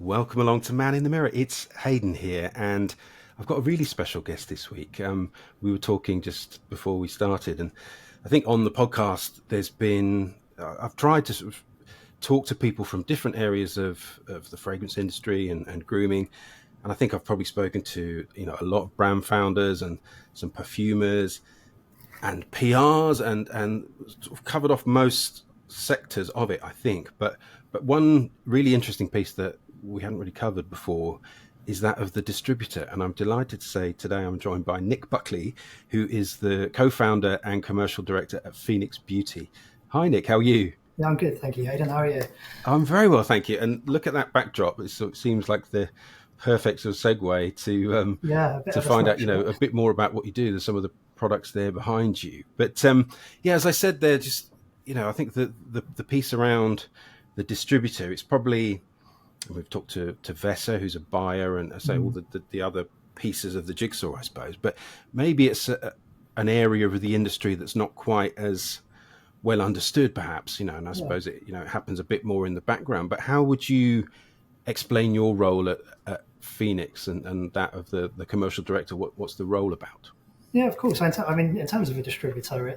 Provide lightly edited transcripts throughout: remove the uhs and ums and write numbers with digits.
Welcome along to Man in the Mirror. It's Hayden here, and I've got a really special guest this week. We were talking just before we started, and I think on the podcast there's been I've tried to sort of talk to people from different areas of the fragrance industry and grooming, and I think I've probably spoken to a lot of brand founders and some perfumers and PRs and sort of covered off most sectors of it, I think. But one really interesting piece that we hadn't really covered before is that of the distributor. And I'm delighted to say today I'm joined by Nick Buckley, who is the co-founder and commercial director at Phoenix Beauty. Hi, Nick. How are you? Yeah, I'm good. Thank you, Hayden. How are you? I'm very well, thank you. And look at that backdrop. It seems like the perfect sort of segue to find out, a bit more about what you do. There's some of the products there behind you. But as I said, they're just, I think the piece around the distributor, it's probably, we've talked to Vessa, who's a buyer, and I say all the other pieces of the jigsaw, I suppose. But maybe it's an area of the industry that's not quite as well understood, perhaps, and I suppose it happens a bit more in the background. But how would you explain your role at Phoenix and that of the commercial director? What's the role about? Yeah, of course. In terms of a distributor,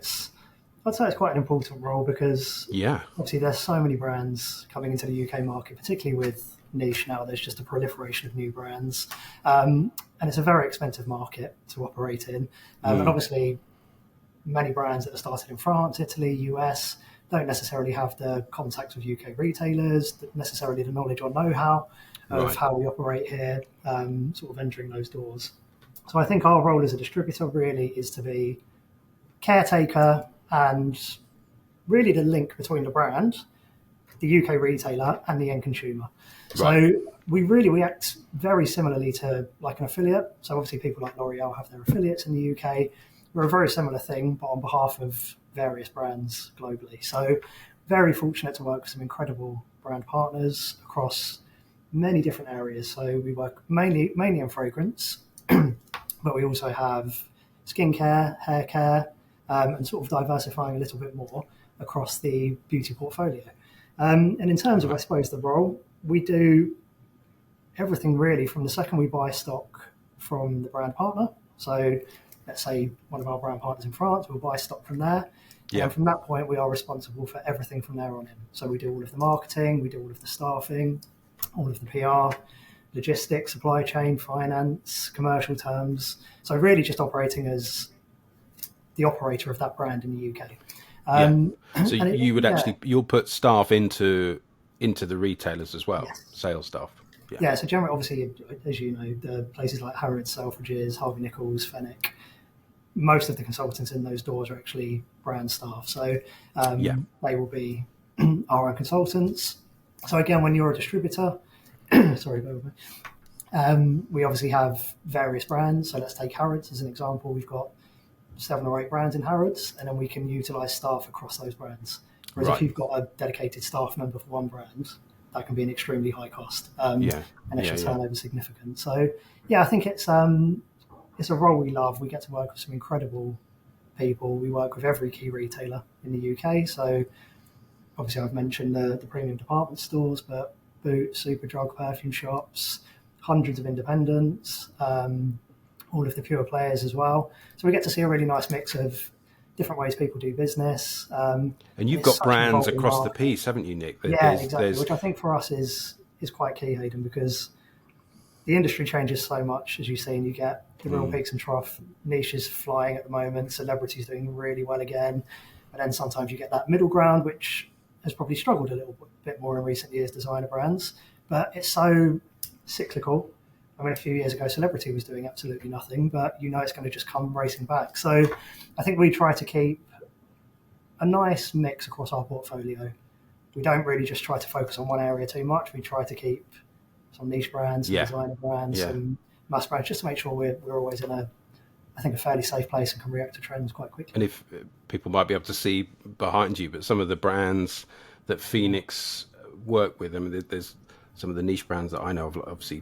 I'd say it's quite an important role because obviously there's so many brands coming into the UK market, particularly with niche now. There's just a proliferation of new brands, and it's a very expensive market to operate in. And obviously, many brands that are started in France, Italy, US don't necessarily have the contacts with UK retailers, necessarily the knowledge or know-how of how we operate here, sort of entering those doors. So I think our role as a distributor really is to be caretaker and really the link between the brand, the UK retailer, and the end consumer. So we act very similarly to like an affiliate. So obviously people like L'Oreal have their affiliates in the UK. We're a very similar thing, but on behalf of various brands globally. So very fortunate to work with some incredible brand partners across many different areas. So we work mainly in fragrance, but we also have skincare, hair care, and sort of diversifying a little bit more across the beauty portfolio. And in terms of, I suppose, the role, we do everything really from the second we buy stock from the brand partner. So let's say one of our brand partners in France, we'll buy stock from there. And from that point, we are responsible for everything from there on in. So we do all of the marketing, we do all of the staffing, all of the PR, logistics, supply chain, finance, commercial terms. So really just operating as the operator of that brand in the UK. So you would you'll put staff into the retailers as well, sales staff. So generally, obviously, as you know, the places like Harrods, Selfridges, Harvey Nichols, Fenwick, most of the consultants in those doors are actually brand staff. So they will be our own consultants. So again, when you're a distributor, sorry, we obviously have various brands. So let's take Harrods as an example. We've got 7 or 8 brands in Harrods, and then we can utilise staff across those brands. Whereas if you've got a dedicated staff member for one brand, that can be an extremely high cost, and extra turnover significant. So I think it's a role we love. We get to work with some incredible people. We work with every key retailer in the UK. So obviously I've mentioned the premium department stores, but Boots, Superdrug, perfume shops, hundreds of independents, all of the pure players as well. So we get to see a really nice mix of different ways people do business. And you've got brands across the piece, haven't you, Nick? Exactly, which I think for us is quite key, Hayden, because the industry changes so much, as you've seen. You get the real peaks and troughs, niches flying at the moment, celebrities doing really well again, and then sometimes you get that middle ground, which has probably struggled a little bit more in recent years, designer brands, but it's so cyclical. I mean, a few years ago, celebrity was doing absolutely nothing, but it's going to just come racing back. So I think we try to keep a nice mix across our portfolio. We don't really just try to focus on one area too much. We try to keep some niche brands, some designer brands, some mass brands, just to make sure we're always in a fairly safe place and can react to trends quite quickly. And if people might be able to see behind you, but some of the brands that Phoenix work with, I mean, there's some of the niche brands that I know of, obviously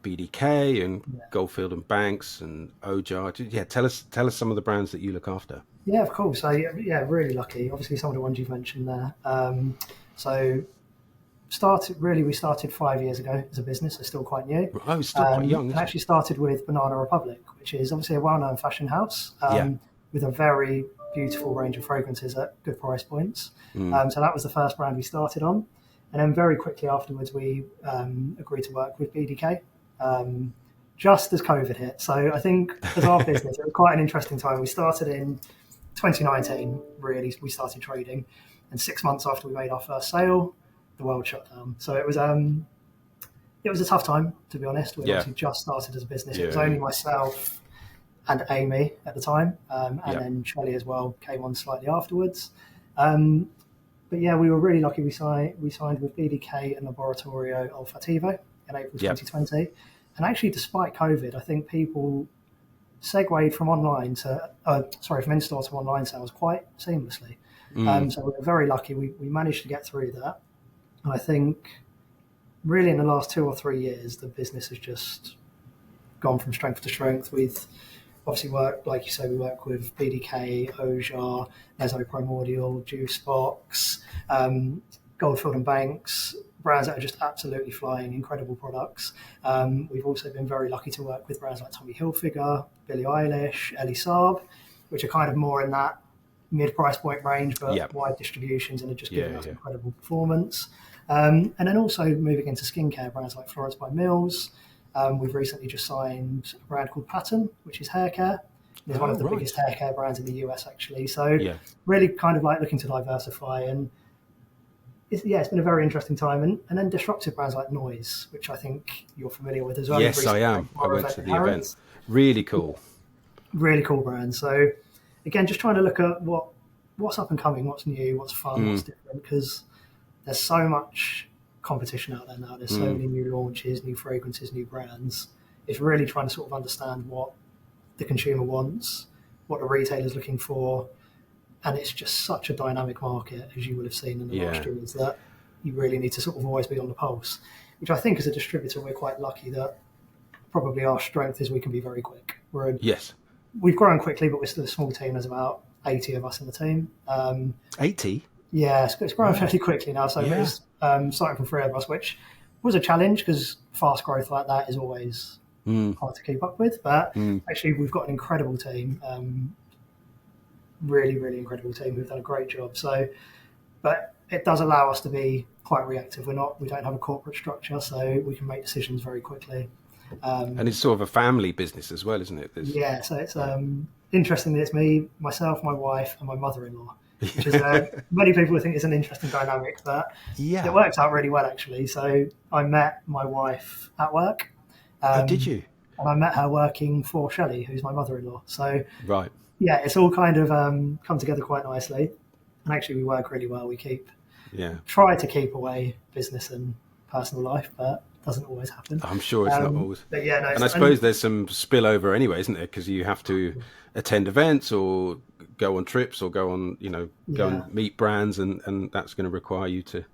BDK and Goldfield and Banks and Ojar. Tell us some of the brands that you look after. Yeah, of course. So really lucky. Obviously, some of the ones you've mentioned there. So we started 5 years ago as a business. It's still quite new. Oh, it's still quite young. And actually started with Banana Republic, which is obviously a well-known fashion house with a very beautiful range of fragrances at good price points. So that was the first brand we started on. And then very quickly afterwards, we agreed to work with BDK just as COVID hit. So I think as our business, it was quite an interesting time. We started in 2019, really. We started trading. And 6 months after we made our first sale, the world shut down. So it was a tough time, to be honest. We obviously just started as a business. It was only myself and Amy at the time, and then Shelley as well came on slightly afterwards. But yeah, we were really lucky. We signed with BDK and Laboratorio Olfativo in April 2020. And actually, despite COVID, I think people segued from from in-store to online sales quite seamlessly. So we were very lucky. We managed to get through that. And I think really in the last 2 or 3 years, the business has just gone from strength to strength. We've obviously worked, like you say, we work with BDK, Ojar, Eaux Primordiales, Jusbox, Goldfield Banks, brands that are just absolutely flying, incredible products. We've also been very lucky to work with brands like Tommy Hilfiger, Billie Eilish, Ellie Saab, which are kind of more in that mid-price point range, but wide distributions and are just giving us incredible performance. And then also moving into skincare, brands like Florence by Mills. We've recently just signed a brand called Pattern, which is hair care. It's one of the biggest hair care brands in the US, actually. So really kind of like looking to diversify. And it's been a very interesting time. And then disruptive brands like Noise, which I think you're familiar with as well. Yes, I am. I went to the event. Really cool. Really cool brand. So again, just trying to look at what's up and coming, what's new, what's fun, what's different, because there's so much competition out there now. There's so many new launches, new fragrances, new brands. It's really trying to sort of understand what the consumer wants, what the retailer's looking for. And it's just such a dynamic market, as you will have seen in the last years, that you really need to sort of always be on the pulse, which I think as a distributor, we're quite lucky that probably our strength is we can be very quick. We've grown quickly, but we're still a small team. There's about 80 of us in the team. 80? Yeah, it's growing fairly quickly now. So it's starting from 3 of us, which was a challenge because fast growth like that is always hard to keep up with. But actually, we've got an incredible team, really, really incredible team who've done a great job. So, but it does allow us to be quite reactive. We don't have a corporate structure, so we can make decisions very quickly. And it's sort of a family business as well, isn't it? So it's interesting that it's me, myself, my wife, and my mother-in-law, which is many people think is an interesting dynamic, but it works out really well actually. So I met my wife at work. Did you? And I met her working for Shelley, who's my mother-in-law. So it's all kind of come together quite nicely, and actually we work really well. We try to keep away business and personal life, but doesn't always happen. I'm sure it's not always. But and I suppose there's some spillover anyway, isn't there? Because you have to attend events or go on trips or go on, go and meet brands, and that's going to require you to,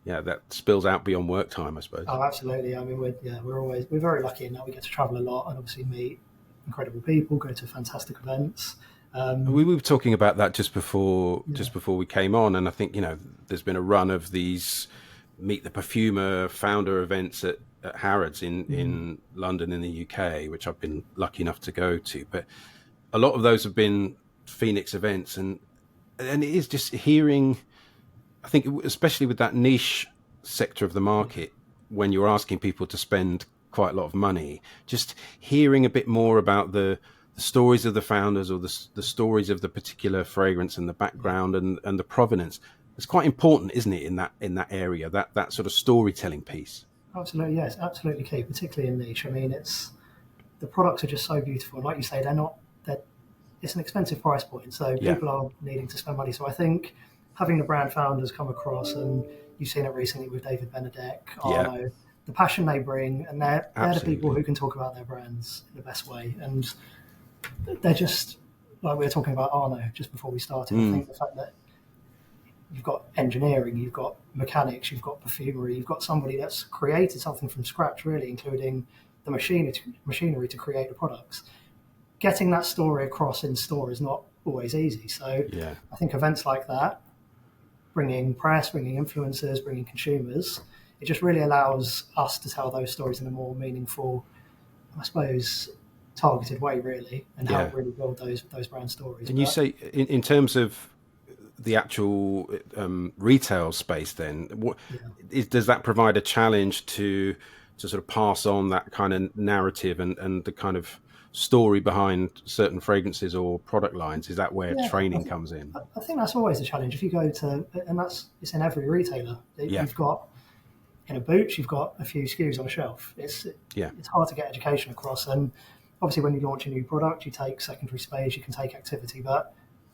that spills out beyond work time, I suppose. Oh, absolutely. I mean, we're very lucky in that we get to travel a lot and obviously meet incredible people, go to fantastic events. We were talking about that just before we came on, and I think there's been a run of these Meet the Perfumer founder events at Harrods in London in the UK, which I've been lucky enough to go to. But a lot of those have been Phoenix events, and it is just hearing, I think, especially with that niche sector of the market, when you're asking people to spend quite a lot of money, just hearing a bit more about the stories of the founders or the stories of the particular fragrance and the background and the provenance. It's quite important, isn't it, in that area, that sort of storytelling piece? Absolutely, yes, absolutely key, particularly in niche. I mean, the products are just so beautiful, and like you say, it's an expensive price point, so people are needing to spend money. So I think having the brand founders come across, and you've seen it recently with David Benedek, Arno, the passion they bring, and they're the people who can talk about their brands in the best way, and they're just like we were talking about Arno just before we started. I think the fact that you've got engineering, you've got mechanics, you've got perfumery, you've got somebody that's created something from scratch, really, including the machinery to create the products. Getting that story across in store is not always easy. So I think events like that, bringing press, bringing influencers, bringing consumers, it just really allows us to tell those stories in a more meaningful, I suppose, targeted way, really, and help really build those brand stories. And you say in terms of the actual retail space, then does that provide a challenge to sort of pass on that kind of narrative and the kind of story behind certain fragrances or product lines? Is that where training comes in? I think that's always a challenge. If you go to, and it's in every retailer, you've got, in a Boots, you've got a few SKUs on a shelf. It's hard to get education across, and obviously when you launch a new product, you take secondary space, you can take activity, but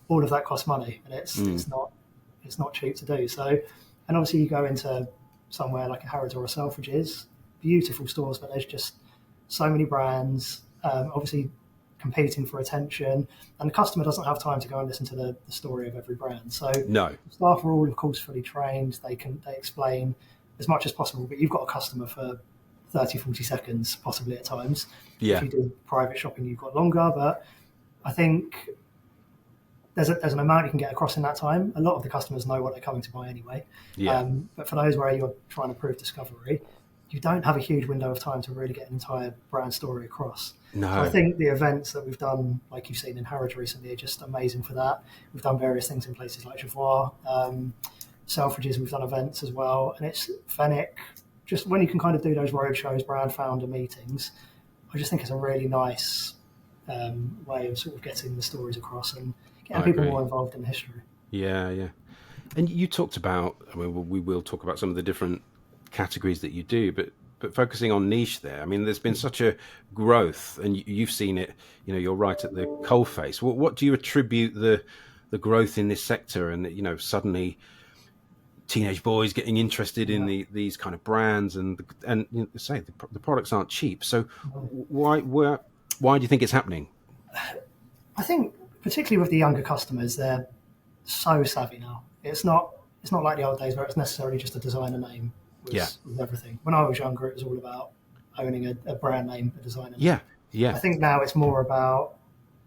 all of that costs money, and it's not cheap to do. So, and obviously you go into somewhere like a Harrods or a Selfridges, beautiful stores, but there's just so many brands, obviously competing for attention, and the customer doesn't have time to go and listen to the story of every brand. So staff are all, of course, fully trained. They explain as much as possible, but you've got a customer for 30, 40 seconds, possibly at times. If you do private shopping, you've got longer, but I think there's an amount you can get across in that time. A lot of the customers know what they're coming to buy anyway. But for those where you're trying to prove discovery, you don't have a huge window of time to really get an entire brand story across. So I think the events that we've done, like you've seen in Harrods recently, are just amazing for that. We've done various things in places like Ojar, Selfridges, we've done events as well. And it's Fennec, just when you can kind of do those road shows, brand founder meetings, I just think it's a really nice way of sort of getting the stories across and getting people more involved in history. Yeah. And you talked about, I mean, we will talk about some of the different categories that you do, but focusing on niche there, I mean, there's been such a growth, and you've seen it, you're right at the coalface. What do you attribute the growth in this sector, and suddenly teenage boys getting interested in these kind of brands, and say the products aren't cheap, so why do you think it's happening? I think particularly with the younger customers, they're so savvy now. It's not like the old days where it's necessarily just a designer name with everything. When I was younger, it was all about owning a brand name, a designer name. I think now it's more about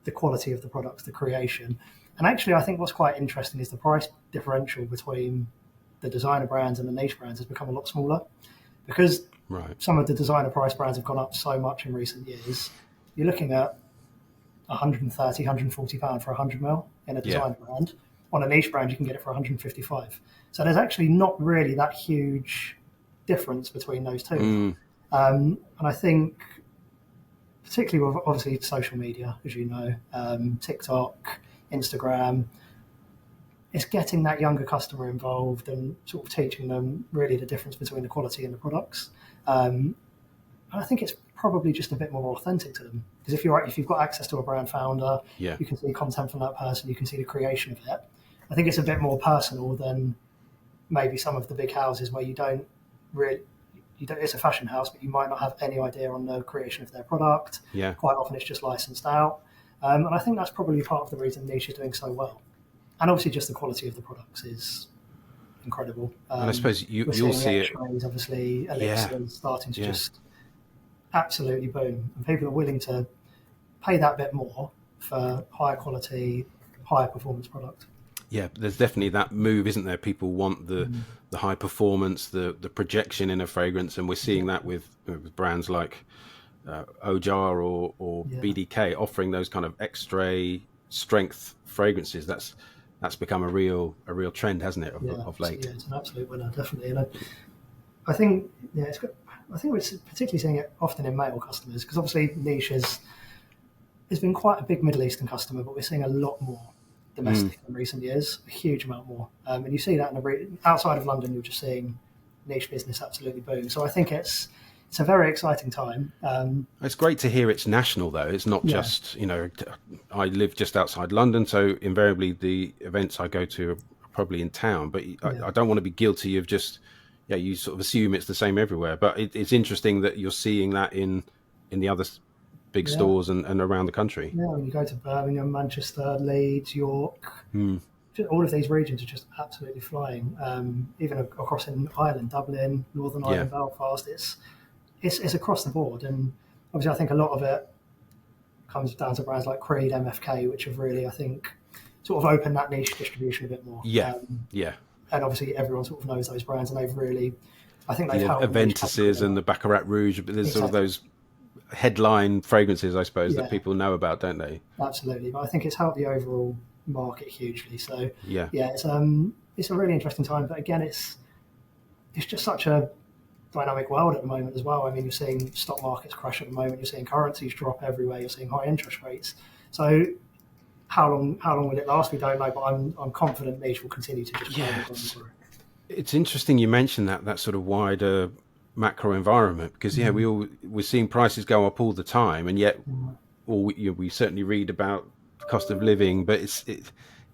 the quality of the products, the creation. And actually, I think what's quite interesting is the price differential between the designer brands and the niche brands has become a lot smaller, because some of the designer price brands have gone up so much in recent years. You're looking at 130, 140 pound for 100 ml in a designer brand. On a niche brand, you can get it for 155. So there's actually not really that huge difference between those two. And I think, particularly with obviously social media, as you know, TikTok, Instagram, it's getting that younger customer involved and sort of teaching them really the difference between the quality and the products. And I think it's probably just a bit more authentic to them, because if you've got access to a brand founder, you can see content from that person, you can see the creation of it. I think it's a bit more personal than maybe some of the big houses where it's a fashion house, but you might not have any idea on the creation of their product. Quite often it's just licensed out. And I think that's probably part of the reason niche is doing so well. And obviously just the quality of the products is incredible. And I suppose you'll see it. Obviously, elixirs starting to just absolutely boom. And people are willing to pay that bit more for higher quality, higher performance product. Yeah, there's definitely that move, isn't there? People want the high performance, the projection in a fragrance, and we're seeing that with brands like Ojar or BDK offering those kind of X-ray strength fragrances. That's become a real trend, hasn't it, of late? Yeah, it's an absolute winner, definitely. And I think I think we're particularly seeing it often in male customers, because obviously niche has been quite a big Middle Eastern customer, but we're seeing a lot more domestic in recent years, a huge amount more. And you see that outside of London, you're just seeing niche business absolutely boom. So I think it's a very exciting time. It's great to hear it's national, though. It's not just, I live just outside London, so invariably the events I go to are probably in town, but I don't want to be guilty of just, you sort of assume it's the same everywhere. But it's interesting that you're seeing that in the other big stores and around the country. Yeah, when you go to Birmingham, Manchester, Leeds, York, all of these regions are just absolutely flying. Even across in Ireland, Dublin, Northern Ireland, Belfast, it's across the board. And obviously I think a lot of it comes down to brands like Creed, MFK, which have really, I think, sort of opened that niche distribution a bit more. Yeah. And obviously everyone sort of knows those brands, and they've really I think they've the helped Aventuses and the Baccarat Rouge, but there's exactly. sort of those headline fragrances, I suppose, Yeah, that people know about, don't they? absolutely. But I think it's helped the overall market hugely. So Yeah, it's a really interesting time. But again, it's just such a dynamic world at the moment as well. I mean, you're seeing stock markets crash at the moment. You're seeing currencies drop everywhere. You're seeing high interest rates. So how long will it last? We don't know. But I'm confident niche will continue to just grow. It's interesting you mentioned that sort of wider macro environment, because we're seeing prices go up all the time, and yet we certainly read about the cost of living, but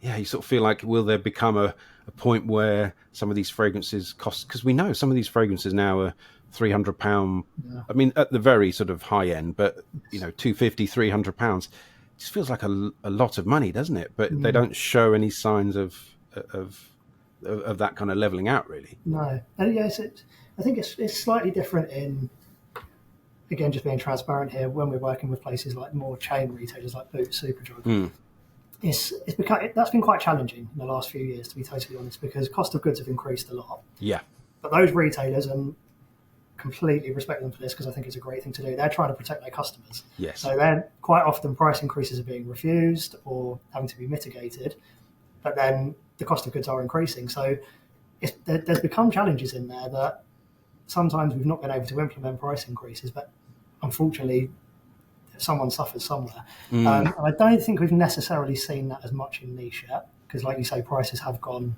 you sort of feel like, will there become a point where some of these fragrances cost, because we know some of these fragrances now are £300. I mean, at the very sort of high end, but £250, £300, it just feels like a lot of money, doesn't it? But they don't show any signs of that kind of leveling out, really. No, and yes, I think it's slightly different in, again, just being transparent here, when we're working with places like more chain retailers like Boots, Superdrug. That's been quite challenging in the last few years, to be totally honest, because cost of goods have increased a lot. Yeah. But those retailers, and completely respect them for this because I think it's a great thing to do, they're trying to protect their customers. Yes. So then quite often price increases are being refused or having to be mitigated, but then the cost of goods are increasing. So there's become challenges in there that sometimes we've not been able to implement price increases, but unfortunately someone suffers somewhere. I don't think we've necessarily seen that as much in niche yet, because like you say, prices have gone,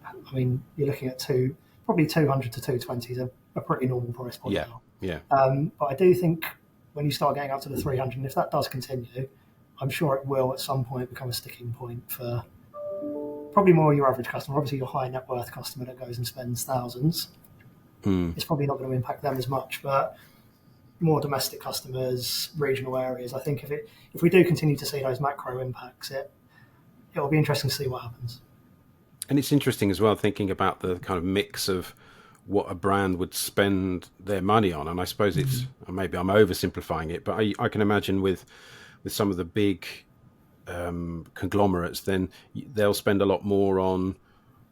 I mean, you're looking at probably 200 to 220 is a pretty normal price point now. Yeah. But I do think when you start getting up to the 300, and if that does continue, I'm sure it will at some point become a sticking point for probably more your average customer. Obviously, your high net worth customer that goes and spends thousands, it's probably not going to impact them as much. But more domestic customers, regional areas, I think if we do continue to see those macro impacts, it will be interesting to see what happens. And it's interesting as well, thinking about the kind of mix of what a brand would spend their money on. And I suppose it's, maybe I'm oversimplifying it, but I can imagine with some of the big conglomerates, then they'll spend a lot more on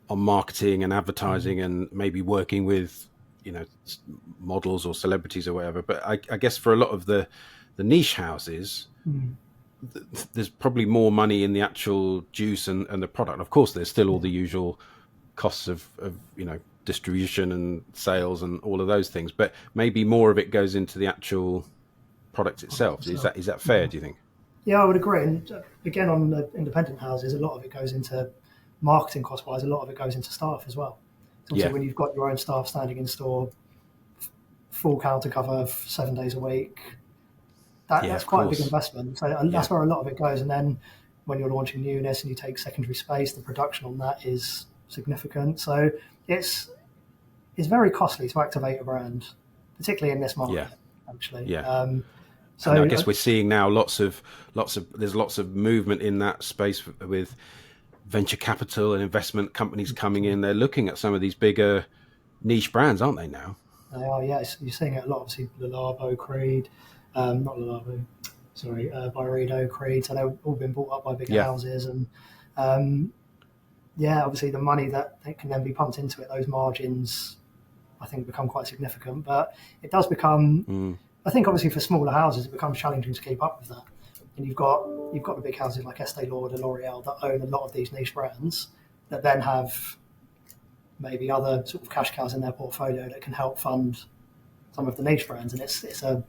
marketing and advertising and maybe working with models or celebrities or whatever. But I guess for a lot of the niche houses, there's probably more money in the actual juice and the product. Of course, there's still all the usual costs of distribution and sales and all of those things, but maybe more of it goes into the actual product itself. Is that fair, do you think? Yeah, I would agree. And again, on the independent houses, a lot of it goes into marketing cost-wise. A lot of it goes into staff as well. So when you've got your own staff standing in store, full counter cover 7 days a week, that's quite a big investment. So that's where a lot of it goes. And then when you're launching newness and you take secondary space, the production on that is significant. So it's very costly to activate a brand, particularly in this market. Actually, so I guess we're seeing now there's lots of movement in that space with venture capital and investment companies coming in. They're looking at some of these bigger niche brands, aren't they now? They are, yes. You're seeing it a lot. Obviously, Byredo, Creed. So they've all been bought up by bigger houses, and obviously the money that can then be pumped into it, those margins, I think, become quite significant. But it does become, I think, obviously for smaller houses, it becomes challenging to keep up with that. And you've got the big houses like Estee Lauder and L'Oreal that own a lot of these niche brands that then have maybe other sort of cash cows in their portfolio that can help fund some of the niche brands. And it's a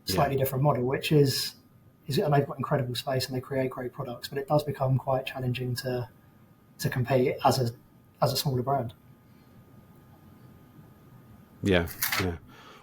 slightly different model, which is and they've got incredible space and they create great products, but it does become quite challenging to compete as a smaller brand. Yeah.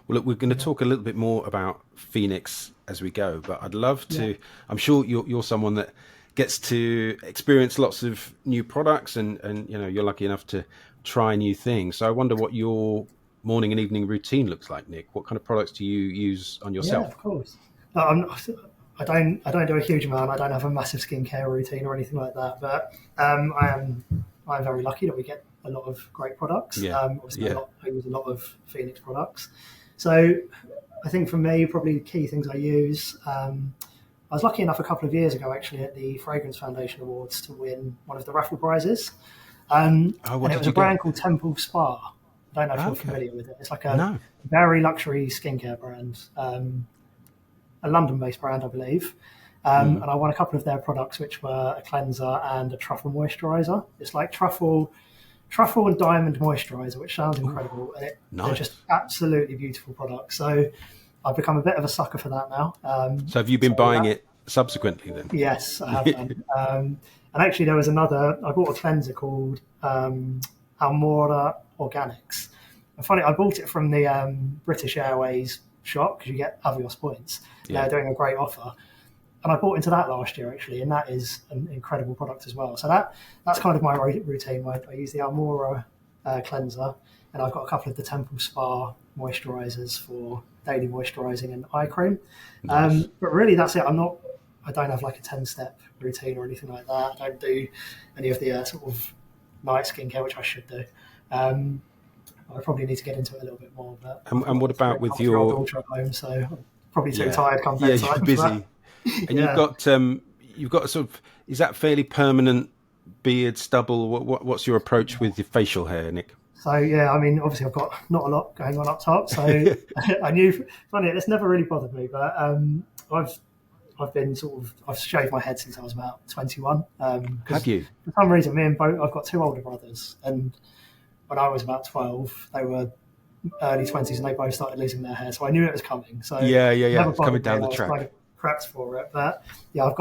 Well, look, we're going to talk a little bit more about Phoenix as we go, but I'd love to. I'm sure you're someone that gets to experience lots of new products, and you're lucky enough to try new things. So I wonder what your morning and evening routine looks like, Nick. What kind of products do you use on yourself? Yeah, of course. I don't do a huge amount. I don't have a massive skincare routine or anything like that, but I'm very lucky that we get a lot of great products. I use a lot of Phoenix products. So I think for me, probably the key things I use, I was lucky enough a couple of years ago, actually, at the Fragrance Foundation Awards to win one of the raffle prizes. And it was a brand called Temple Spa. I don't know if you're familiar with it. It's like a very luxury skincare brand, a London-based brand, I believe. And I won a couple of their products, which were a cleanser and a truffle moisturizer. It's like truffle and diamond moisturizer, which sounds incredible. And they're just absolutely beautiful products. So I've become a bit of a sucker for that now. So have you been buying it subsequently then? Yes, I have done. And actually there was I bought a cleanser called Almora Organics. And funny, I bought it from the British Airways shop because you get Avios points. They're doing a great offer. And I bought into that last year, actually, and that is an incredible product as well. So that's kind of my routine. I use the Almora cleanser, and I've got a couple of the Temple Spa moisturizers for daily moisturizing and eye cream. Nice. But really, that's it. I don't have like a 10-step routine or anything like that. I don't do any of the sort of night skincare, which I should do. I probably need to get into it a little bit more. But and what about with your daughter at home? So I'm probably too tired come bedtime. Yeah, you're busy. And you've got a sort of, is that fairly permanent beard, stubble? What's your approach with your facial hair, Nick? So yeah, I mean, obviously I've got not a lot going on up top. So I knew, funny, it's never really bothered me, but I've been I've shaved my head since I was about 21. Have you? For some reason, I've got two older brothers, and when I was about 12, they were early 20s, and they both started losing their hair. So I knew it was coming. So yeah, it's coming down the track. Kind of prepped for it, but yeah, I've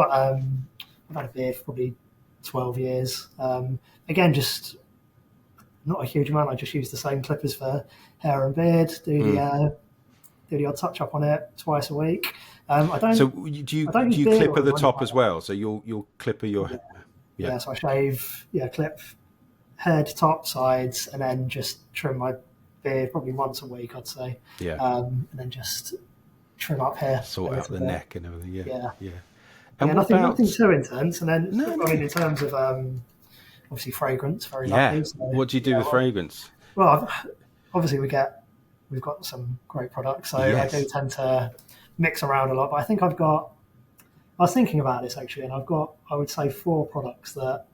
had a beard for probably 12 years. Again, just not a huge amount. I just use the same clippers for hair and beard. Do the odd touch up on it twice a week. I don't. So do you clip at the top as well? So you'll clipper your hair. Yeah. So I shave, clip head, top, sides, and then just trim my beard probably once a week, I'd say. Yeah. And then just trim up here, sort out the neck and everything. Yeah. And nothing too intense. And then in terms of obviously fragrance, very lucky. So, what do you do with fragrance? Well, obviously we've got some great products, so I do tend to mix around a lot. But I think I was thinking about this actually, and I would say 4 products that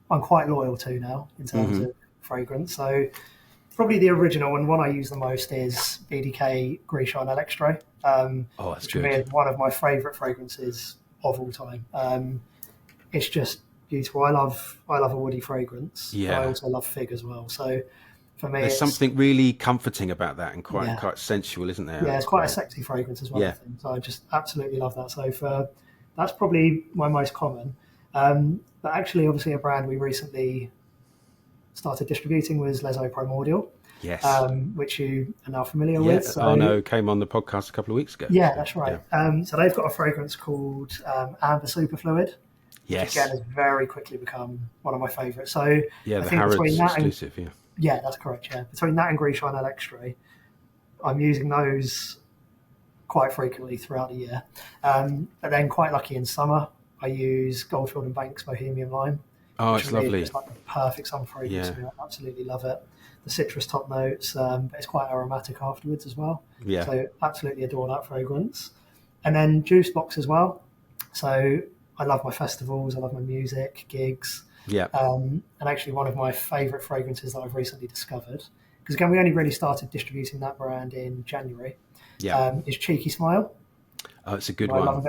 I'm quite loyal to now in terms of fragrance. So probably the original and one I use the most is BDK Gris Chanel Extrait. That's good. Is one of my favourite fragrances of all time. It's just beautiful. I love a woody fragrance. Yeah. I also love fig as well. So for me, there's something really comforting about that and quite sensual, isn't there? Yeah, it's quite a sexy fragrance as well. Yeah. I think. So I just absolutely love that. So that's probably my most common. But actually, obviously, a brand we recently started distributing was Les Eaux Primordiales. Yes. Which you are now familiar with. So, Arno came on the podcast a couple of weeks ago. Yeah, that's right. Yeah. So they've got a fragrance called Amber Superfluid. Yes. Which again has very quickly become one of my favourites. So the Harrods exclusive, Yeah, that's correct, yeah. Between that and Gris Chanel Extrait, I'm using those quite frequently throughout the year. But then quite lucky in summer, I use Goldfield Banks Bohemian Lime. Oh, it's lovely. It's like the perfect summer fragrance. Yeah. I absolutely love it. The citrus top notes, but it's quite aromatic afterwards as well. Yeah. So absolutely adore that fragrance. And then Jusbox as well. So I love my festivals, I love my music, gigs. Yeah. And actually one of my favourite fragrances that I've recently discovered, because again, we only really started distributing that brand in January, is Cheeky Smile. Oh, it's a good one. I love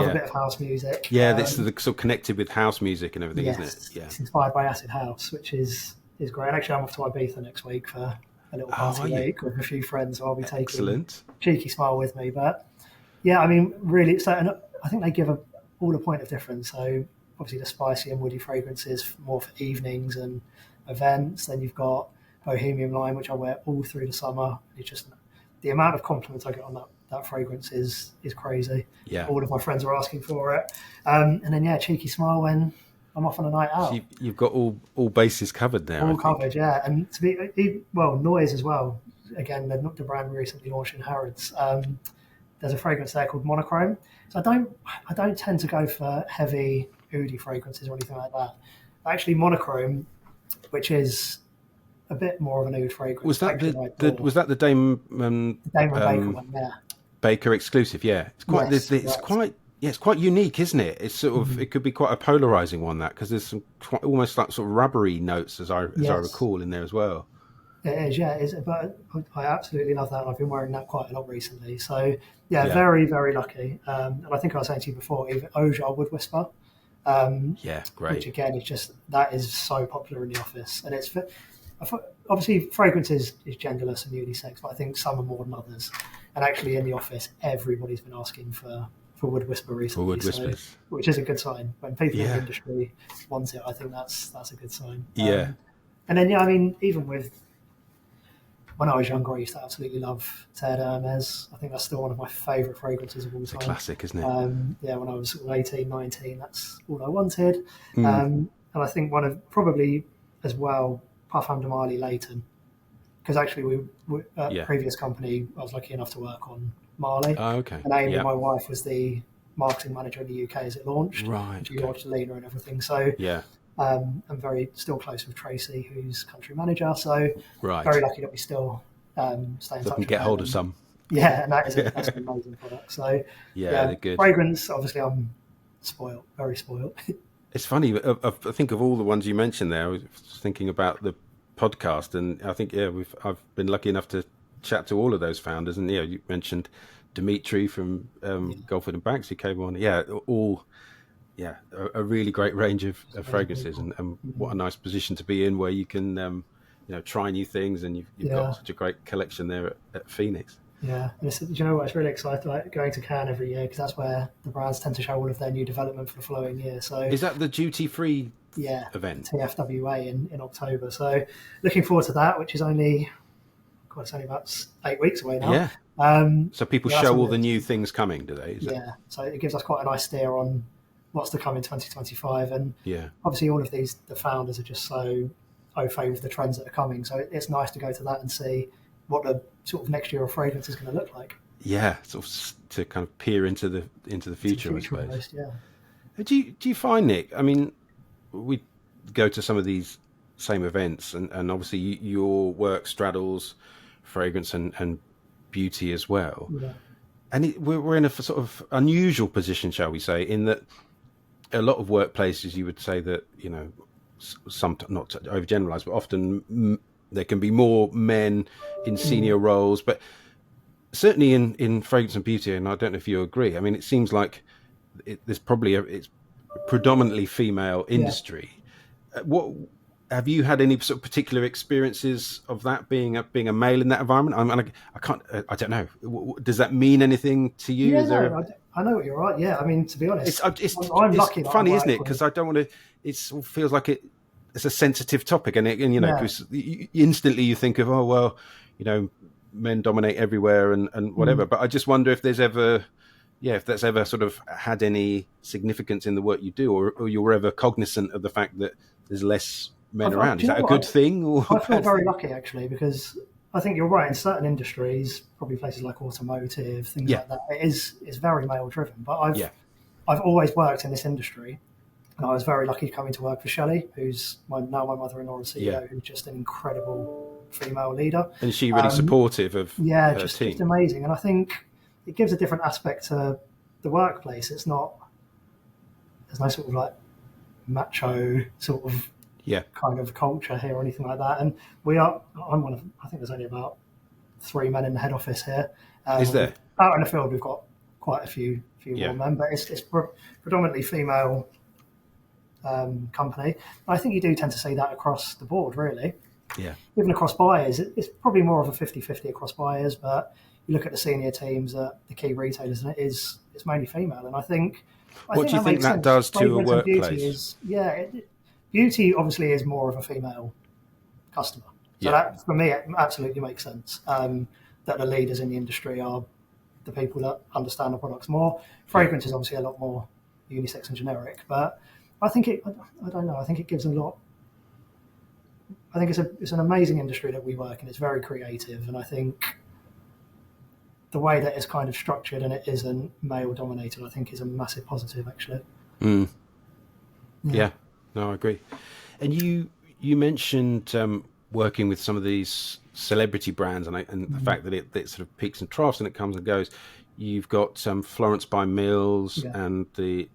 a bit of house music. Yeah, this is sort of connected with house music and everything, isn't it? Yeah. It's inspired by acid house, which is great. Actually, I'm off to Ibiza next week for a little party week with a few friends, so I'll be taking Cheeky Smile with me. But yeah, I mean, really, and I think they give all a point of difference. So obviously the spicy and woody fragrances more for evenings and events. Then you've got Bohemian Lime, which I wear all through the summer. It's just the amount of compliments I get on that fragrance is crazy. Yeah. All of my friends are asking for it. And then Cheeky Smile when I'm off on a night out. So you've got all bases covered there. All covered, yeah. And to be Noise as well. Again, they're not the brand we recently launched in Harrods. There's a fragrance there called Monochrome. So I don't tend to go for heavy oody fragrances or anything like that. Actually, Monochrome, which is a bit more of an oud fragrance. Was that the Dame Baker one? Yeah. Baker exclusive, yeah. It's quite. Yes, it's quite unique, isn't it? It's sort of it could be quite a polarizing one, that, because there's some almost like sort of rubbery notes as I recall in there as well. It is, yeah. But I absolutely love that. I've been wearing that quite a lot recently. So yeah, very, very lucky. And I think I was saying to you before, even Ojar Wood Whisper, great. which again is just that is so popular in the office, and it's obviously fragrance is genderless and unisex, but I think some are more than others. And actually, in the office, everybody's been asking for Wood Whisper recently, Wood Whispers, which is a good sign. When people in the industry want it, I think that's a good sign. And then I mean, even with when I was younger, I used to absolutely love Terre d'Hermes. I think that's still one of my favourite fragrances of all time. It's a classic, isn't it? When I was 18, 19, that's all I wanted. And I think one of probably as well, Parfum de Marly Leighton, because actually we previous company, I was lucky enough to work on Marley. Oh, okay. And Amy, my wife, was the marketing manager in the UK as it launched. Right. She launched Lena and everything. So I'm very still close with Tracy, who's country manager. So very lucky that we still stay in touch. Can get hold of some. Yeah, and that's an amazing product. So they're good. Fragrance, obviously, I'm spoiled, very spoiled. It's funny. I think of all the ones you mentioned there, I was thinking about the podcast, and I think I've been lucky enough to chat to all of those founders, and you mentioned Dimitri from Goldfield Banks, who came on. A really great range of fragrances, and what a nice position to be in, where you can try new things, and you've got such a great collection there at Phoenix. Yeah, and do you know what? It's really exciting, like going to Cannes every year, because that's where the brands tend to show all of their new development for the following year. So is that the duty-free event? TFWA in October. So looking forward to that, which is only about 8 weeks away now. Yeah. So people show all the new things coming, do they? So it gives us quite a nice steer on what's to come in 2025. And obviously all of the founders are just so au fait with the trends that are coming. So it's nice to go to that and see what the sort of next year of fragrance is going to look like. Yeah, sort of to kind of peer into the future, I suppose. Almost, yeah. Do you find, Nick? I mean, we go to some of these same events, and obviously your work straddles fragrance and beauty as well. Yeah. And we're in a sort of unusual position, shall we say, in that a lot of workplaces, you would say that, some, not to overgeneralize, but often there can be more men in senior roles, but certainly in fragrance and beauty, and I don't know if you agree, I mean, it seems like there's probably it's predominantly female industry. What have you had any sort of particular experiences of that being a male in that environment? I don't know. Does that mean anything to you? Yeah, I know what you're right. Yeah, I mean, to be honest, I'm lucky. It's funny, isn't it? Because I don't want to. It feels like it's a sensitive topic, and because instantly you think of, oh well, men dominate everywhere and whatever. But I just wonder if there's ever. Yeah, if that's ever sort of had any significance in the work you do, or you're ever cognizant of the fact that there's less men around. Is that a good thing? Or I feel very lucky, actually, because I think you're right. In certain industries, probably places like automotive, things like that, it's very male-driven. But I've always worked in this industry, and I was very lucky coming to work for Shelley, who's now my mother-in-law and CEO, who's just an incredible female leader. And is she really supportive of her just team? And I think it gives a different aspect to the workplace. There's no sort of like macho sort of kind of culture here or anything like that. And I think there's only about 3 men in the head office here. Is there? Out in the field, we've got quite a few more men, but it's predominantly female company. And I think you do tend to see that across the board, really. Yeah. Even across buyers, it's probably more of a 50-50 across buyers, but you look at the senior teams at the key retailers, and it's mainly female. And I think what do you think that does to a workplace? Beauty obviously is more of a female customer. So that, for me, it absolutely makes sense that the leaders in the industry are the people that understand the products more. Fragrance is obviously a lot more unisex and generic, but I think I don't know. I think it gives a lot. I think it's an amazing industry that we work in. It's very creative, and I think the way that it's kind of structured and it isn't male dominated, I think is a massive positive, actually. Yeah, no, I agree. And you mentioned working with some of these celebrity brands and the fact that it sort of peaks and troughs and it comes and goes. You've got Florence by Mills and the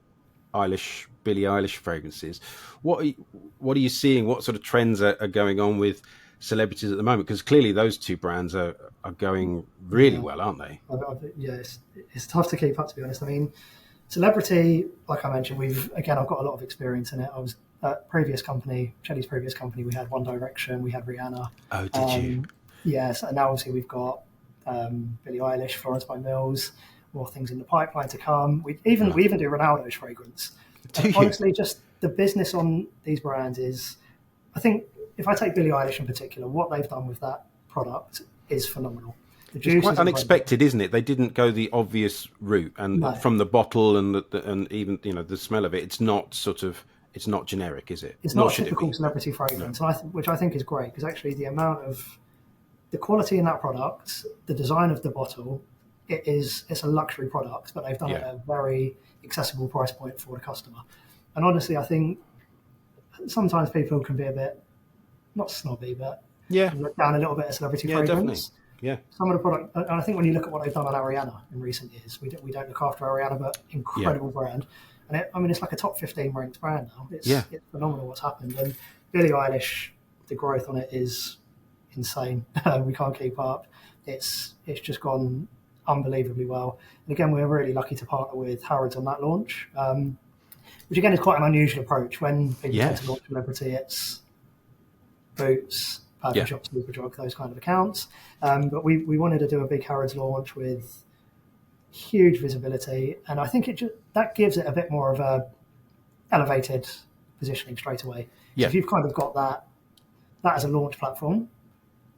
Billie Eilish fragrances. What are you seeing? What sort of trends are going on with celebrities at the moment? Because clearly those two brands are going really well, aren't they? Yeah, it's tough to keep up, to be honest. I mean, celebrity, like I mentioned, I've got a lot of experience in it. I was at Shelly's previous company, we had One Direction, we had Rihanna. Oh, did you? Yes, and now obviously we've got Billie Eilish, Florence by Mills, more things in the pipeline to come. We even do Ronaldo's fragrance. Honestly, just the business on these brands is, I think, if I take Billie Eilish in particular, what they've done with that product is phenomenal. It's quite unexpected, isn't it? They didn't go the obvious route, and from the bottle and even the smell of it, it's not generic, is it? It's not a typical celebrity fragrance, which I think is great, because actually the quality in that product, the design of the bottle, it's a luxury product, but they've done it at a very accessible price point for the customer. And honestly, I think sometimes people can be a bit, not snobby, but look down a little bit at celebrity fragrance. Definitely. Yeah. Some of the product, and I think when you look at what they've done on Ariana in recent years, we don't look after Ariana, but incredible brand. And it's like a top 15 ranked brand now. It's phenomenal what's happened. And Billie Eilish, the growth on it is insane. We can't keep up. It's just gone unbelievably well. And again, we're really lucky to partner with Harrods on that launch, which again is quite an unusual approach. When people tend to launch celebrity, it's Boots, Shop, Superdrug, those kind of accounts. But we wanted to do a big Harrods launch with huge visibility, and I think that gives it a bit more of a elevated positioning straight away. So if you've kind of got that as a launch platform,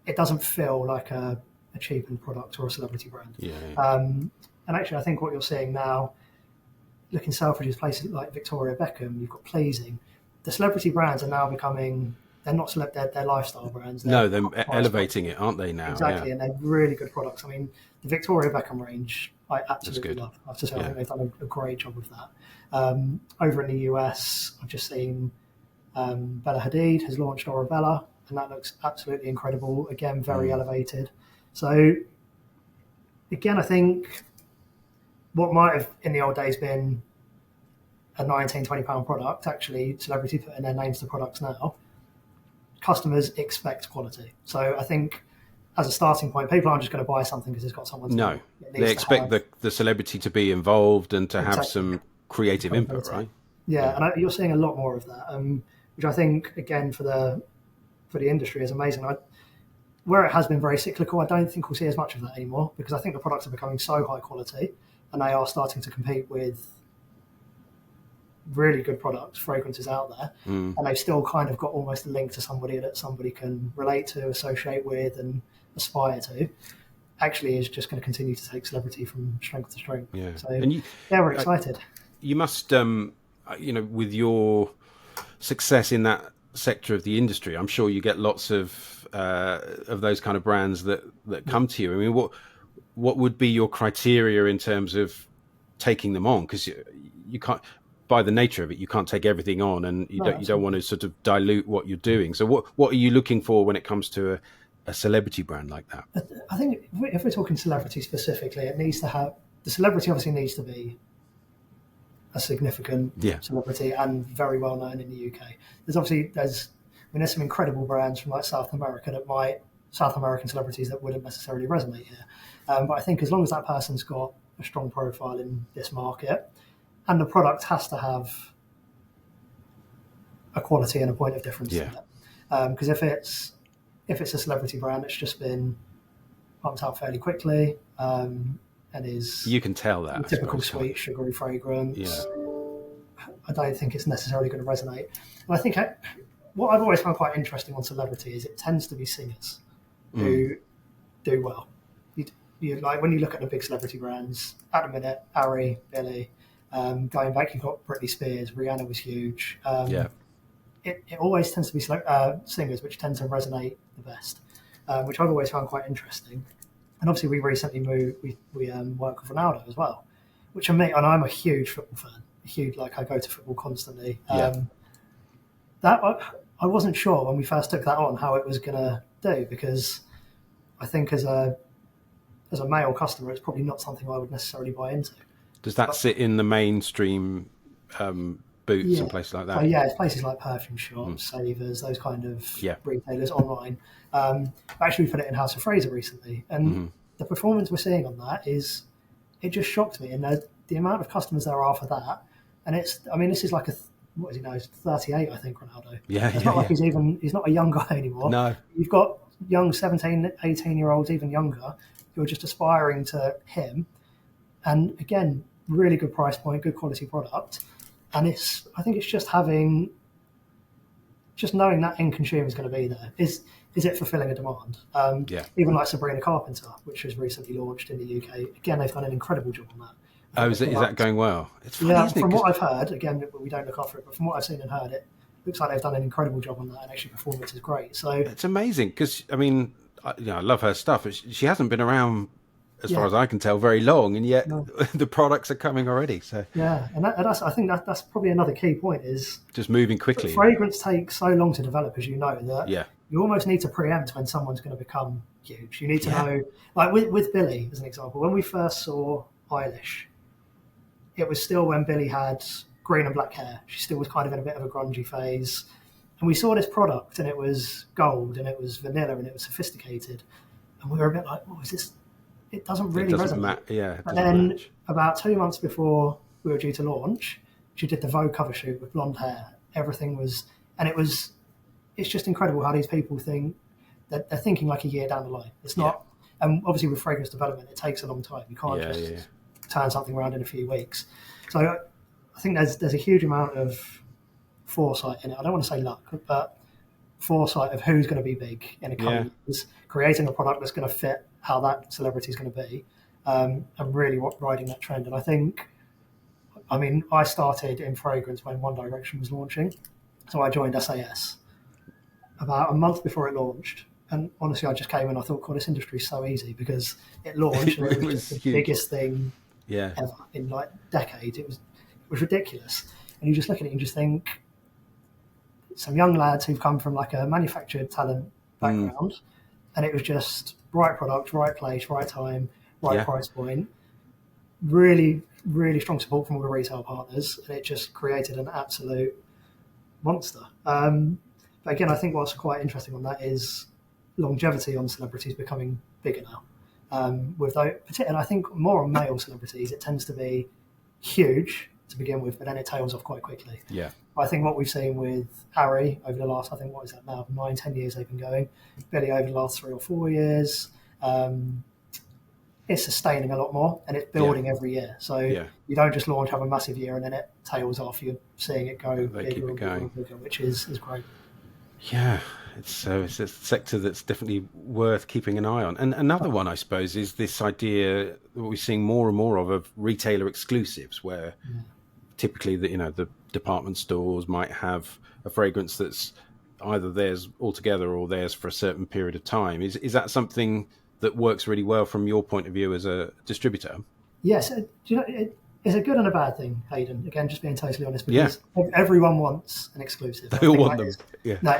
it doesn't feel like a cheapened product or a celebrity brand. And actually, I think what you're seeing now, looking Selfridges, places like Victoria Beckham, you've got Pleasing. The celebrity brands are now becoming, they're not they're lifestyle brands. They're elevating it, aren't they now? Exactly, and they're really good products. I mean, the Victoria Beckham range, I absolutely love. I have to say, I think they've done a great job with that. Over in the US, I've just seen Bella Hadid has launched Orabella, and that looks absolutely incredible. Again, very elevated. So, again, I think what might have in the old days been a £19, £20 product, actually, celebrity putting their names to products now, customers expect quality. So I think as a starting point, people aren't just going to buy something because it's got someone's name. They expect the celebrity to be involved and to have some creative input, right? And you're seeing a lot more of that, which I think, again, for the industry is amazing. Where it has been very cyclical, I don't think we'll see as much of that anymore, because I think the products are becoming so high quality and they are starting to compete with really good products, fragrances out there, and they've still kind of got almost a link to somebody that somebody can relate to, associate with, and aspire to. Actually, is just going to continue to take celebrity from strength to strength. So we're excited. You must, with your success in that sector of the industry, I'm sure you get lots of those kind of brands that come to you. I mean, what would be your criteria in terms of taking them on? Because you can't, by the nature of it, you can't take everything on, and you don't want to sort of dilute what you're doing. So what are you looking for when it comes to a celebrity brand like that? I think if we're talking celebrity specifically, it needs to have, the celebrity obviously needs to be a significant celebrity and very well known in the UK. There's some incredible brands from like South American celebrities that wouldn't necessarily resonate here. But I think as long as that person's got a strong profile in this market, and the product has to have a quality and a point of difference in it. Because if it's a celebrity brand, it's just been pumped out fairly quickly, and you can tell that typical sweet, sugary fragrance. I don't think it's necessarily going to resonate. And I think what I've always found quite interesting on celebrity is it tends to be singers who do well. You like when you look at the big celebrity brands at the minute, Ari, Billie. Going back, you've got Britney Spears, Rihanna was huge. It always tends to be singers which tend to resonate the best, which I've always found quite interesting. And obviously, we recently we work with Ronaldo as well, which and I'm a huge football fan. I go to football constantly. That I wasn't sure when we first took that on how it was going to do, because I think as a male customer, it's probably not something I would necessarily buy into. Does that sit in the mainstream Boots and places like that. So it's places like perfume shops, Savers, those kind of retailers online. Actually, we put it in House of Fraser recently, and the performance we're seeing on that it just shocked me, and the amount of customers there are for that. And this is like what is he now? He's 38, I think, Ronaldo. It's not like he's not a young guy anymore. No. You've got young 17, 18-year-olds, even younger, who are just aspiring to him. And again, really good price point, good quality product. And I think it's just knowing that end consumer is going to be there. Is it fulfilling a demand? Even like Sabrina Carpenter, which was recently launched in the UK. Again, they've done an incredible job on that. Is that going well? It's funny, isn't it? From what I've heard, again, we don't look after it, but from what I've seen and heard, it looks like they've done an incredible job on that, and actually performance is great. So it's amazing because I love her stuff. She hasn't been around, as far as I can tell, very long, and yet the products are coming already. So and I think that's probably another key point is just moving quickly. Fragrance takes so long to develop, as you know, that you almost need to preempt when someone's going to become huge. You need to know, like with Billie as an example, when we first saw Eilish. It was still when Billie had green and black hair. She still was kind of in a bit of a grungy phase. And we saw this product and it was gold and it was vanilla and it was sophisticated. And we were a bit like, is this? It doesn't really resonate. And then about 2 months before we were due to launch, she did the Vogue cover shoot with blonde hair. Everything was, it's just incredible how these people think that they're thinking like a year down the line. It's not, and obviously with fragrance development, it takes a long time. You can't just turn something around in a few weeks. So I think there's a huge amount of foresight in it. I don't want to say luck, but foresight of who's going to be big in a couple years, creating a product that's going to fit how that celebrity is going to be, and really riding that trend. And I think, I started in fragrance when One Direction was launching. So I joined SAS about a month before it launched. And honestly, I just came in, I thought, this industry is so easy because it launched and it was the biggest thing ever in like decades. It was ridiculous. And you just look at it and just think, some young lads who've come from like a manufactured talent background, and it was just right product, right place, right time, right price point. Really, really strong support from all the retail partners, and it just created an absolute monster. But again, I think what's quite interesting on that is longevity on celebrities becoming bigger now. With those, and I think more on male celebrities, it tends to be huge to begin with, but then it tails off quite quickly. I think what we've seen with Harry over the last, 9-10 years they've been going, Billie over the last 3 or 4 years, it's sustaining a lot more and it's building every year. So you don't just launch, have a massive year and then it tails off. You're seeing it go bigger and bigger, which is great. Yeah, it's a sector that's definitely worth keeping an eye on. And another one, I suppose, is this idea that we're seeing more and more of retailer exclusives, where typically the department stores might have a fragrance that's either theirs altogether or theirs for a certain period of time. Is that something that works really well from your point of view as a distributor? Yes, it's a good and a bad thing, Hayden. Again, just being totally honest, because everyone wants an exclusive. They all want them. No,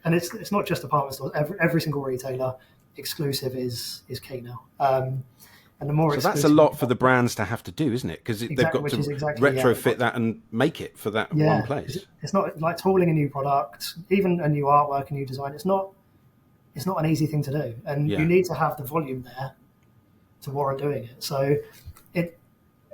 and it's not just department stores. Every single retailer, exclusive is key now. And the more so that's a lot for the brands to have to do, isn't it? Because they've got to retrofit that and make it for that one place. It's not like tooling a new product, even a new artwork, a new design. It's not an easy thing to do, and you need to have the volume there to warrant doing it. So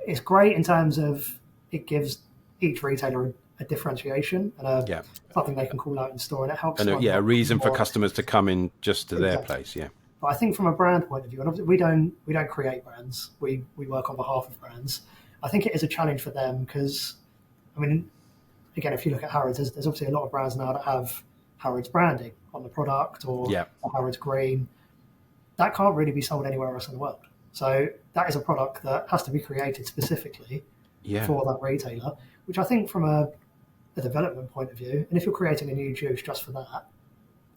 it's great in terms of it gives each retailer a differentiation and something they can call out in store, and it helps. And a reason for customers to come in just to their place. But I think from a brand point of view, and obviously we don't create brands, we work on behalf of brands. I think it is a challenge for them because, again, if you look at Harrods, there's obviously a lot of brands now that have Harrods branding on the product or Harrods green. That can't really be sold anywhere else in the world. So that is a product that has to be created specifically for that retailer, which I think from a development point of view, and if you're creating a new juice just for that,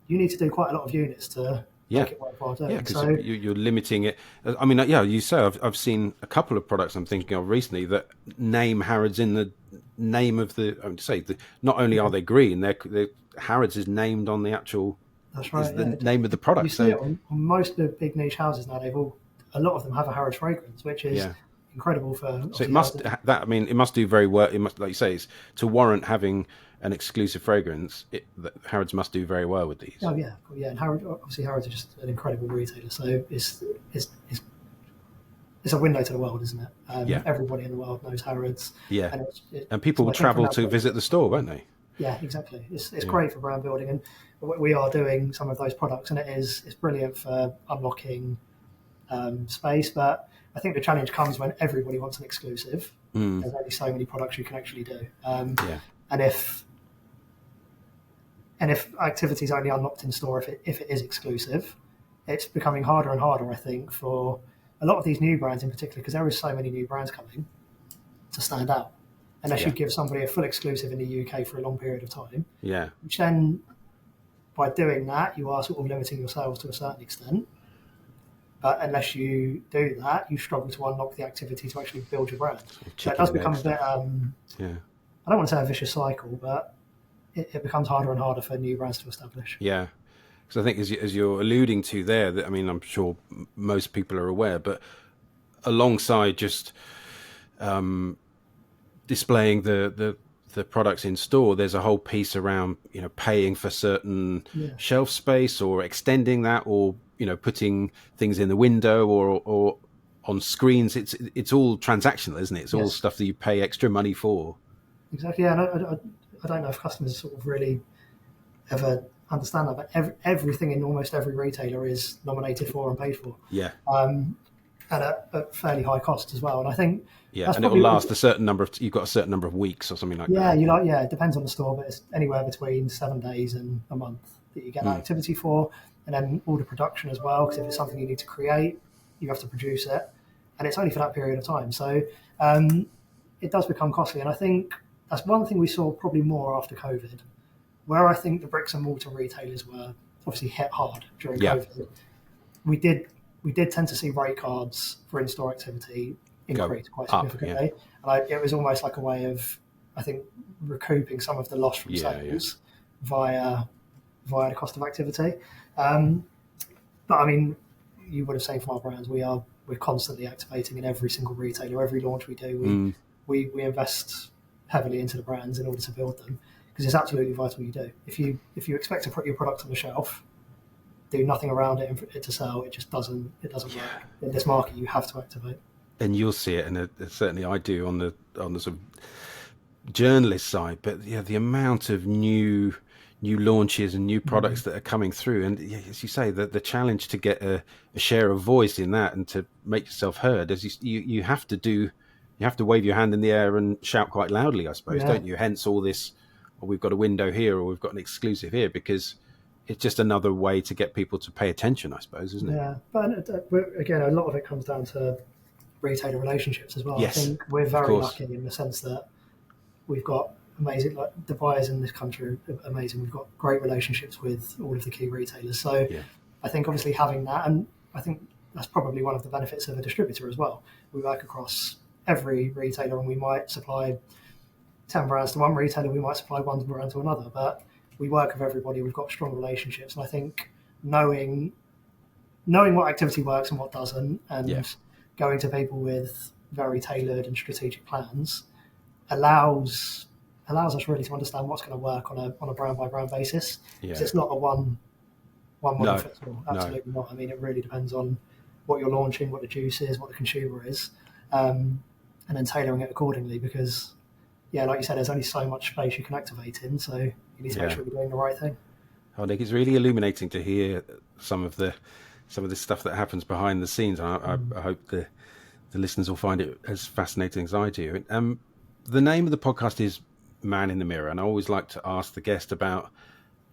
you need to do quite a lot of units to make it worthwhile doing. Yeah, because you're limiting it. You say I've seen a couple of products I'm thinking of recently that name Harrods in the name of not only are they green, they're Harrods is named on the actual. That's right. The name of the product. You see it on most of the big niche houses now. A lot of them have a Harrods fragrance, which is incredible for. So it must it must do very well. It must, like you say, it's to warrant having an exclusive fragrance. Harrods must do very well with these. Oh yeah. And Harrods are just an incredible retailer. So it's a window to the world, isn't it? Everybody in the world knows Harrods. Yeah, and people will travel to visit the store, won't they? Yeah, exactly. It's great for brand building, and we are doing some of those products, and it's brilliant for unlocking space. But I think the challenge comes when everybody wants an exclusive. There's only so many products you can actually do, and if activity is only unlocked in store if it is exclusive, it's becoming harder and harder, I think, for a lot of these new brands in particular, because there is so many new brands coming, to stand out. Unless you give somebody a full exclusive in the UK for a long period of time. Yeah. Which then, by doing that, you are sort of limiting your sales to a certain extent. But unless you do that, you struggle to unlock the activity to actually build your brand. So it does become a bit, I don't want to say a vicious cycle, but it becomes harder and harder for new brands to establish. Yeah. Because I think as you're alluding to there, that, I mean, I'm sure most people are aware, but alongside just displaying the products in store, there's a whole piece around, paying for certain shelf space, or extending that, or, putting things in the window or on screens. It's all transactional, isn't it? It's all stuff that you pay extra money for. Exactly. Yeah. And I don't know if customers sort of really ever understand that, but everything in almost every retailer is nominated for and paid for. Yeah. At a fairly high cost as well. And I think and it will last a certain number of, you've got a certain number of weeks or something like that. Yeah, it depends on the store, but it's anywhere between 7 days and a month that you get that activity for. And then all the production as well, because if it's something you need to create, you have to produce it. And it's only for that period of time. So it does become costly. And I think that's one thing we saw probably more after COVID, where I think the bricks and mortar retailers were obviously hit hard during COVID. We did tend to see rate cards for in-store activity increase quite significantly. And it was almost like a way of, I think, recouping some of the loss from sales via the cost of activity. But I mean, you would have seen from our brands, we're constantly activating in every single retailer. Every launch we do, we invest heavily into the brands in order to build them, because it's absolutely vital you do. If you expect to put your product on the shelf, do nothing around it and for it to sell, it doesn't work. In this market, you have to activate. And you'll see it, and certainly I do on the sort of journalist side. But the amount of new launches and new products that are coming through, and as you say, the challenge to get a share of voice in that and to make yourself heard, as you have to wave your hand in the air and shout quite loudly, I suppose, don't you? Hence all this, we've got a window here, or we've got an exclusive here, because it's just another way to get people to pay attention, I suppose, isn't it? Yeah, but again, a lot of it comes down to retailer relationships as well. Yes, I think we're very lucky in the sense that we've got amazing, like the buyers in this country are amazing. We've got great relationships with all of the key retailers. So I think obviously having that, and I think that's probably one of the benefits of a distributor as well. We work across every retailer, and we might supply 10 brands to one retailer, we might supply one brand to another, but we work with everybody. We've got strong relationships, and I think knowing what activity works and what doesn't, and going to people with very tailored and strategic plans allows us really to understand what's going to work on a brand by brand basis. Because it's not a one model fits all. Absolutely not. I mean, it really depends on what you're launching, what the juice is, what the consumer is, and then tailoring it accordingly. Because like you said, there's only so much space you can activate in, so you need to make sure you're doing the right thing. Oh, Nick, it's really illuminating to hear some of the stuff that happens behind the scenes. I hope the listeners will find it as fascinating as I do. The name of the podcast is Man in the Mirror, and I always like to ask the guest about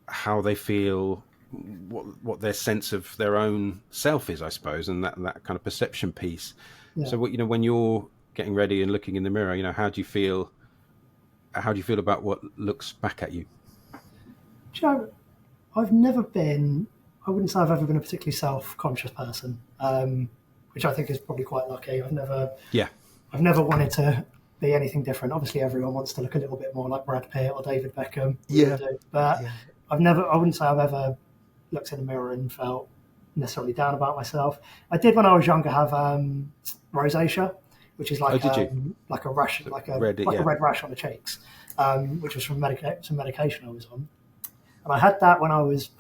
how they feel, what their sense of their own self is, I suppose, and that kind of perception piece. So when you're getting ready and looking in the mirror, how do you feel about what looks back at you? I've never been, I wouldn't say I've ever been a particularly self-conscious person, which I think is probably quite lucky. I've never wanted to be anything different. Obviously everyone wants to look a little bit more like Brad Pitt or David Beckham. But I wouldn't say I've ever looked in the mirror and felt necessarily down about myself. I did when I was younger have rosacea, which is like a rash, like a red rash on the cheeks, which was from some medication I was on. And I had that when I was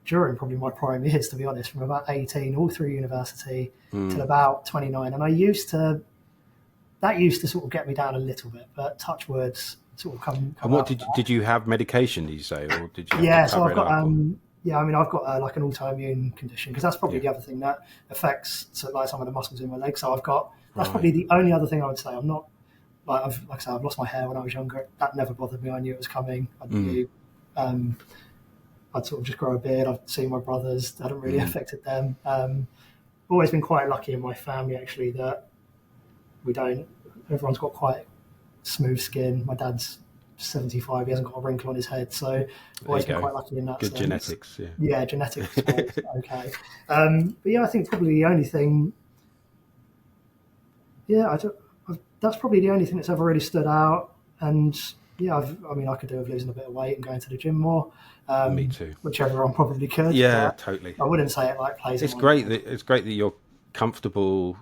during my prime years, to be honest, from about 18 all through university till about 29. And that used to sort of get me down a little bit, but touch words sort of come And what did you have medication, did you say? Or did you so I've got, I've got like an autoimmune condition, because that's probably the other thing that affects some of the muscles in my legs. So that's probably the only other thing I would say. I'm not, I've lost my hair when I was younger. That never bothered me. I knew it was coming. I knew, I'd sort of just grow a beard. I've seen my brothers. That hadn't really affected them. Always been quite lucky in my family, actually, that everyone's got quite smooth skin. My dad's 75, he hasn't got a wrinkle on his head, so I've always been quite lucky in that sense. Genetics, genetics okay. But I think probably the only thing, that's probably the only thing that's ever really stood out. And I could do with losing a bit of weight and going to the gym more. Me too. Which everyone probably could. Yeah, totally. I wouldn't say it like plays. It's great that you're comfortable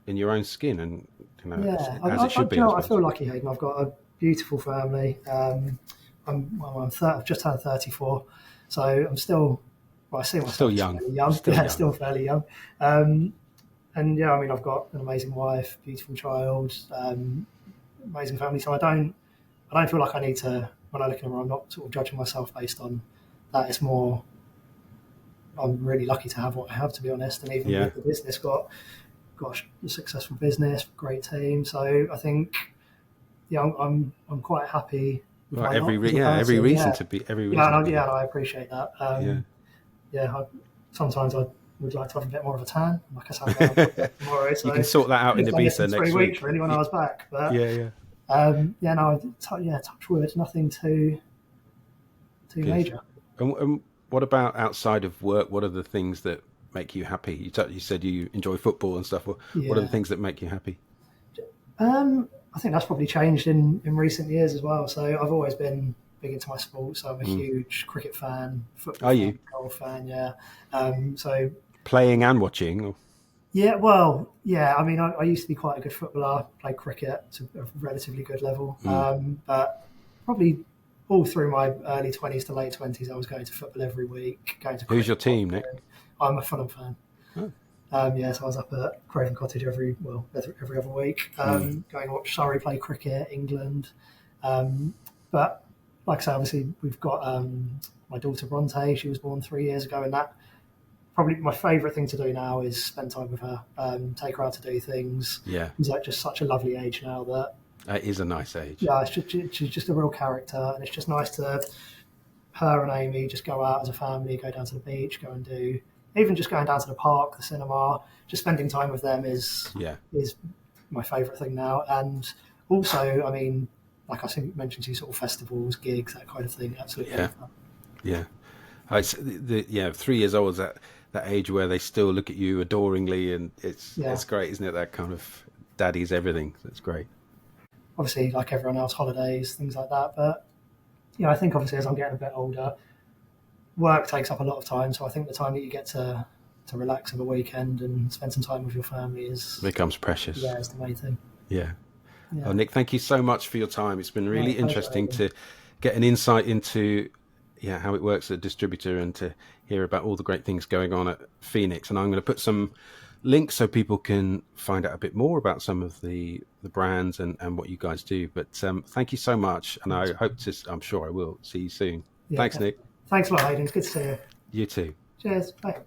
in your own skin, and as it should be. I feel lucky, Hayden. I've got a beautiful family. I've just turned 34, so I'm still. I see myself still young. Still fairly young. And I've got an amazing wife, beautiful child, amazing family. So I don't feel like I need to. When I look in the mirror, I'm not sort of judging myself based on that. It's more, I'm really lucky to have what I have, to be honest. And even with the business, got a successful business, great team. So I think, I'm quite happy. Every reason to be. And I appreciate that. Sometimes I would like to have a bit more of a tan. Like I said, tomorrow. So you can sort that out in Ibiza next 3 weeks, really, when I was back. But touch wood, nothing too major. And what about outside of work? What are the things that make you happy? You said you enjoy football and stuff. What are the things that make you happy? I think that's probably changed in recent years as well. So I've always been big into my sports. So I'm a huge cricket fan, football fan, golf fan, so playing and watching? Or? Yeah, well, yeah. I mean, I used to be quite a good footballer, played cricket to a relatively good level. But probably all through my early 20s to late 20s, I was going to football every week. Who's your team, Nick? I'm a Fulham fan. So I was up at Craven Cottage every other week, going to watch Surrey play cricket, England. But like I say, obviously we've got my daughter Bronte. She was born 3 years ago, and that probably my favourite thing to do now is spend time with her, take her out to do things. Yeah, she's like just such a lovely age now that. It is a nice age. Yeah, she's just a real character, and it's just nice to her and Amy just go out as a family, go down to the beach, go and do. Even just going down to the park, the cinema, just spending time with them is my favourite thing now. And also, I mean, like I think mentioned to you, sort of festivals, gigs, that kind of thing. Absolutely. Yeah. 3 years old is that age where they still look at you adoringly, and it's great, isn't it? That kind of daddy's everything. That's great. Obviously, like everyone else, holidays, things like that. But I think obviously as I'm getting a bit older, work takes up a lot of time, so I think the time that you get to relax over the weekend and spend some time with your family becomes precious. Yeah, it's the main thing. Yeah. Oh, Nick, thank you so much for your time. It's been really interesting to get an insight into how it works at a distributor, and to hear about all the great things going on at Phoenix. And I'm going to put some links so people can find out a bit more about some of the brands and what you guys do. But thank you so much, and I'm sure I will see you soon. Thanks, Nick. Thanks a lot, Hayden. It's good to see you. You too. Cheers. Bye.